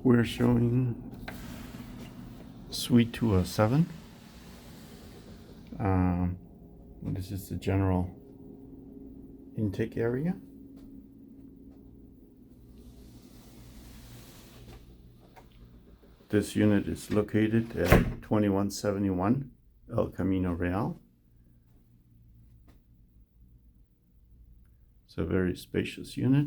We're showing Suite 207. This is the general intake area. This unit is located at 2171 El Camino Real. It's a very spacious unit.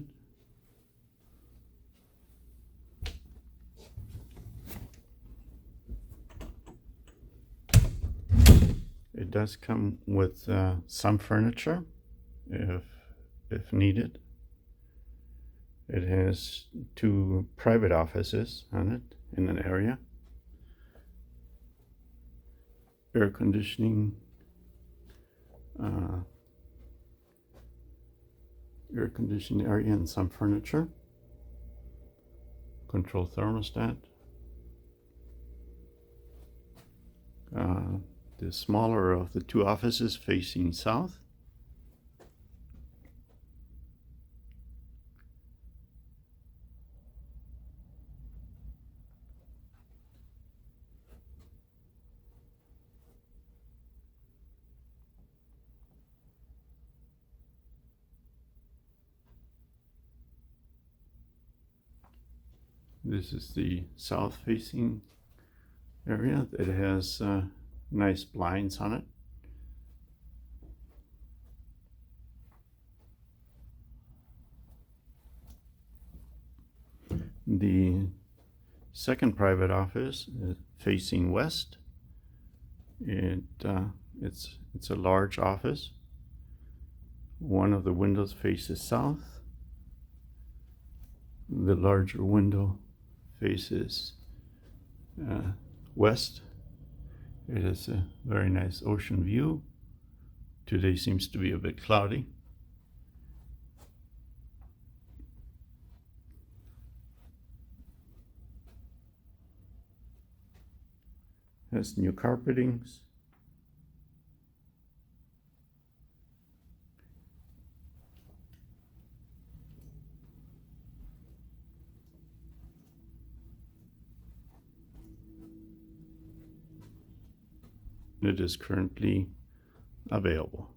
It does come with some furniture if needed. It has 2 private offices on it in an area. Air conditioning, area and some furniture. Control thermostat. The smaller of the 2 offices facing south. This is the south facing area. It has nice blinds on it. The second private office is facing west. It's a large office. One of the windows faces south. The larger window faces west. It has a very nice ocean view. Today seems to be a bit cloudy. Has new carpetings. It is currently available.